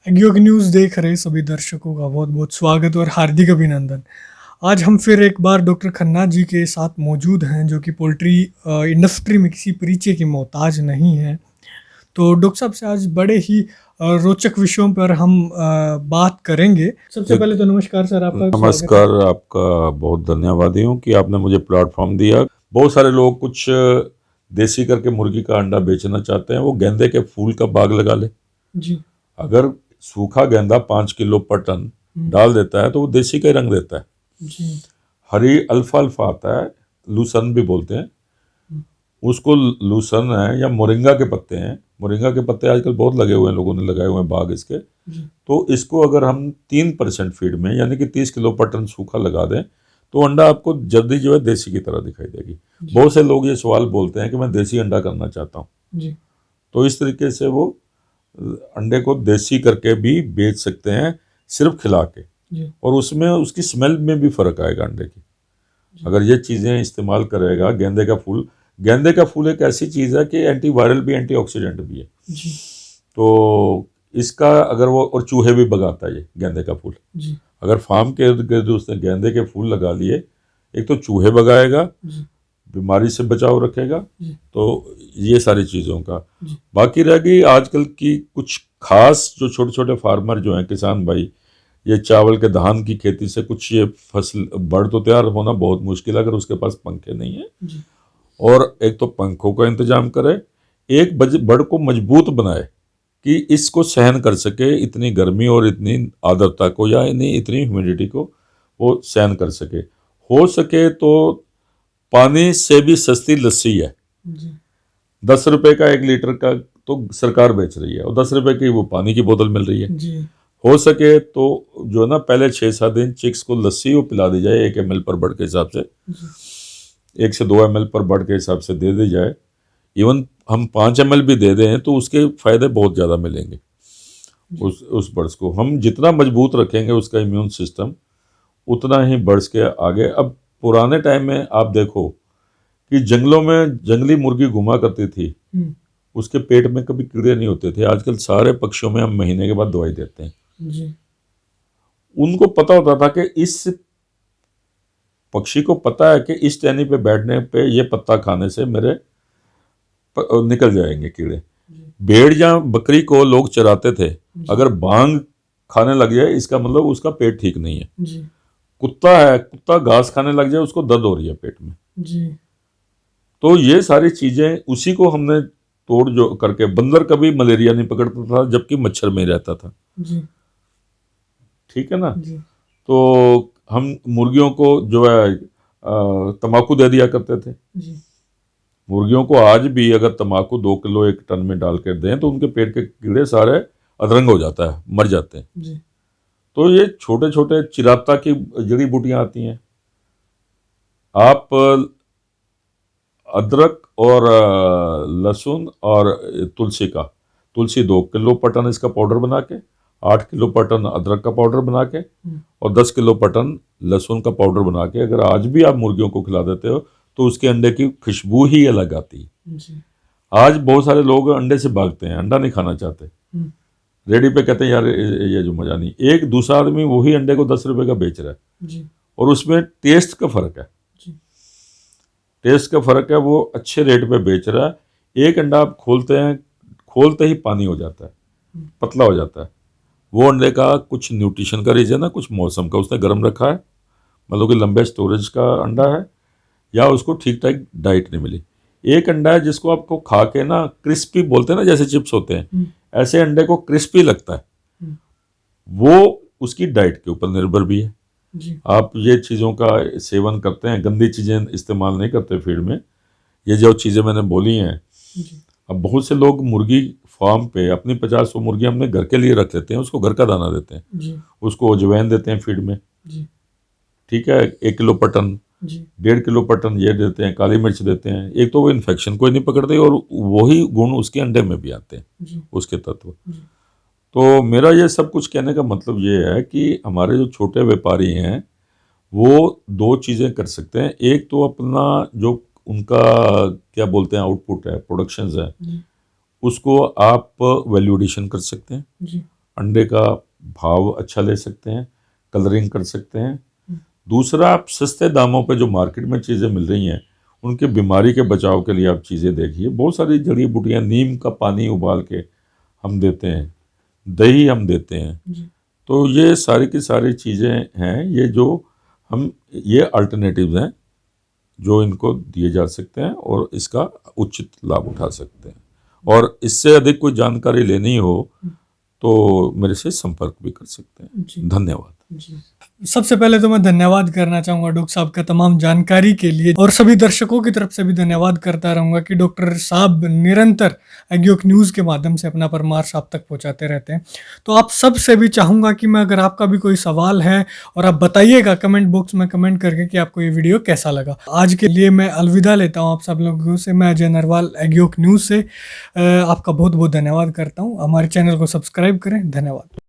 एग्योग news देख रहे सभी दर्शकों का बहुत बहुत स्वागत और हार्दिक अभिनंदन। आज हम फिर एक बार डॉक्टर खन्ना जी के साथ मौजूद हैं, जो कि पोल्ट्री इंडस्ट्री में किसी परिचय की मोहताज नहीं है। तो डॉक्टर साहब से आज बड़े ही रोचक विषयों पर हम बात करेंगे। सबसे पहले तो नमस्कार सर, आपका स्वागत है। नमस्कार, आपका बहुत धन्यवादी हूँ कि आपने मुझे प्लेटफॉर्म दिया। बहुत सारे लोग कुछ देसी करके मुर्गी का अंडा बेचना चाहते हैं, वो गेंदे के फूल का बाग लगा ले। जी अगर सूखा गेंदा 5 किलो पर टन डाल देता है तो वो देसी का ही रंग देता है। जी हरी अल्फा अल्फा आता है, लूसन भी बोलते हैं उसको। लूसन है या मोरिंगा के पत्ते हैं। मोरिंगा के पत्ते आजकल बहुत लगे हुए हैं, लोगों ने लगाए हुए हैं बाग इसके। तो इसको अगर हम 3% फीड में यानी कि 30 किलो पर टन सूखा लगा दें तो अंडा आपको जल्दी जो है देसी की तरह दिखाई देगी। बहुत से लोग ये सवाल बोलते हैं कि मैं देसी अंडा करना चाहता हूँ, तो इस तरीके से वो अंडे को देसी करके भी बेच सकते हैं, सिर्फ खिला के। और उसमें उसकी स्मेल में भी फर्क आएगा अंडे की, अगर ये चीज़ें इस्तेमाल करेगा। गेंदे का फूल एक ऐसी चीज़ है कि एंटीवायरल भी एंटीऑक्सीडेंट भी है। तो इसका अगर वो, और चूहे भी भगाता है ये गेंदे का फूल। अगर फार्म के इर्द गिर्द उसने गेंदे के फूल लगा लिए, एक तो चूहे भगाएगा, बीमारी से बचाव रखेगा। तो ये सारी चीज़ों का बाकी रह गई आजकल की कुछ खास जो छोटे छोटे फार्मर जो हैं, किसान भाई, ये चावल के धान की खेती से कुछ ये फसल बढ़ तो तैयार होना बहुत मुश्किल है अगर उसके पास पंखे नहीं है। और एक तो पंखों का इंतजाम करे, एक बड़ को मजबूत बनाए कि इसको सहन कर सके, इतनी गर्मी और इतनी आर्द्रता को या इतनी ह्यूमिडिटी को वो सहन कर सके। हो सके तो पानी से भी सस्ती लस्सी है। 10 रुपए का 1 लीटर का तो सरकार बेच रही है, और 10 रुपए की वो पानी की बोतल मिल रही है। हो सके तो जो है ना, पहले 6-7 दिन चिक्स को लस्सी वो पिला दी जाए, 1 ml पर बर्ड के हिसाब से, 1 से 2 ml पर बर्ड के हिसाब से दे दी जाए। इवन हम 5 ml भी दे दें तो उसके फायदे बहुत ज़्यादा मिलेंगे। उस बर्ड्स को हम जितना मजबूत रखेंगे उसका इम्यून सिस्टम, उतना ही बर्ड्स के आगे। अब पुराने टाइम में आप देखो कि जंगलों में जंगली मुर्गी घुमा करती थी, उसके पेट में कभी कीड़े नहीं होते थे। आजकल सारे पक्षियों में हम महीने के बाद दवाई देते हैं। उनको पता होता था कि इस पक्षी को पता है कि इस टहनी पे बैठने पे ये पत्ता खाने से मेरे निकल जाएंगे कीड़े। भेड़ या बकरी को लोग चराते थे, अगर भांग खाने लग जाए इसका मतलब उसका पेट ठीक नहीं है। कुत्ता है, कुत्ता घास खाने लग जाए उसको दर्द हो रही है पेट में। तो ये सारी चीजें उसी को हमने तोड़ जो करके, बंदर कभी मलेरिया नहीं पकड़ता था जबकि मच्छर में रहता था। ठीक है ना। तो हम मुर्गियों को जो है तंबाकू दे दिया करते थे। मुर्गियों को आज भी अगर तंबाकू 2 किलो 1 टन में डाल कर दें तो उनके पेट के कीड़े सारे अधरंग हो जाता है, मर जाते हैं। तो ये छोटे छोटे चिराता की जड़ी बूटियां आती हैं। आप अदरक और लहसुन और तुलसी 2 किलो पर टन इसका पाउडर बना के, 8 किलो पर टन अदरक का पाउडर बना के, और 10 किलो पर टन लहसुन का पाउडर बना के अगर आज भी आप मुर्गियों को खिला देते हो तो उसके अंडे की खुशबू ही अलग आती है। आज बहुत सारे लोग अंडे से भागते हैं, अंडा नहीं खाना चाहते, रेडी पे कहते हैं यार ये जो मजा नहीं। एक दूसरा आदमी वही अंडे को 10 रुपए का बेच रहा है, और उसमें टेस्ट का फर्क है। टेस्ट का फर्क है, वो अच्छे रेट पे बेच रहा है। एक अंडा आप खोलते ही पानी हो जाता है, पतला हो जाता है। वो अंडे का कुछ न्यूट्रिशन का रीजन है, कुछ मौसम का, उसने गर्म रखा है, मतलब कि लंबे स्टोरेज का अंडा है, या उसको ठीक ठाक डाइट नहीं मिली। एक अंडा है जिसको आपको खा के ना क्रिस्पी बोलते हैं ना, जैसे चिप्स होते हैं, ऐसे अंडे को क्रिस्पी लगता है। वो उसकी डाइट के ऊपर निर्भर भी है। आप ये चीज़ों का सेवन करते हैं, गंदी चीज़ें इस्तेमाल नहीं करते फीड में, ये जो चीज़ें मैंने बोली हैं। अब बहुत से लोग मुर्गी फार्म पे अपनी 50-100 मुर्गी अपने घर के लिए रख लेते हैं, उसको घर का दाना देते हैं, उसको अजवाइन देते हैं फीड में। ठीक है, 1 किलो पर टन, 1.5 किलो पर टन ये देते हैं, काली मिर्च देते हैं। एक तो वो इन्फेक्शन कोई नहीं पकड़ते और वही गुण उसके अंडे में भी आते हैं, उसके तत्व। तो मेरा ये सब कुछ कहने का मतलब ये है कि हमारे जो छोटे व्यापारी हैं वो 2 चीज़ें कर सकते हैं। एक तो अपना जो उनका क्या बोलते हैं आउटपुट है, प्रोडक्शंस है, उसको आप वैल्यू एडिशन कर सकते हैं। अंडे का भाव अच्छा ले सकते हैं, कलरिंग कर सकते हैं। दूसरा, आप सस्ते दामों पे जो मार्केट में चीज़ें मिल रही हैं उनके बीमारी के बचाव के लिए आप चीज़ें देखिए। बहुत सारी जड़ी बूटियाँ, नीम का पानी उबाल के हम देते हैं, दही हम देते हैं। तो ये सारी की सारी चीज़ें हैं, ये अल्टरनेटिव्स हैं जो इनको दिए जा सकते हैं और इसका उचित लाभ उठा सकते हैं। और इससे अधिक कोई जानकारी लेनी हो तो मेरे से संपर्क भी कर सकते हैं। धन्यवाद। सबसे पहले तो मैं धन्यवाद करना चाहूँगा डॉक्टर साहब का तमाम जानकारी के लिए, और सभी दर्शकों की तरफ से भी धन्यवाद करता रहूँगा कि डॉक्टर साहब निरंतर एग्योक न्यूज़ के माध्यम से अपना परामर्श आप तक पहुँचाते रहते हैं। तो आप सब से भी चाहूँगा कि मैं, अगर आपका भी कोई सवाल है और आप बताइएगा कमेंट बॉक्स में कमेंट करके कि आपको ये वीडियो कैसा लगा। आज के लिए मैं अलविदा लेता हूँ आप सब लोगों से। मैं अजय नरवाल एग्योक न्यूज़ से आपका बहुत बहुत धन्यवाद करता हूँ। हमारे चैनल को सब्सक्राइब करें। धन्यवाद।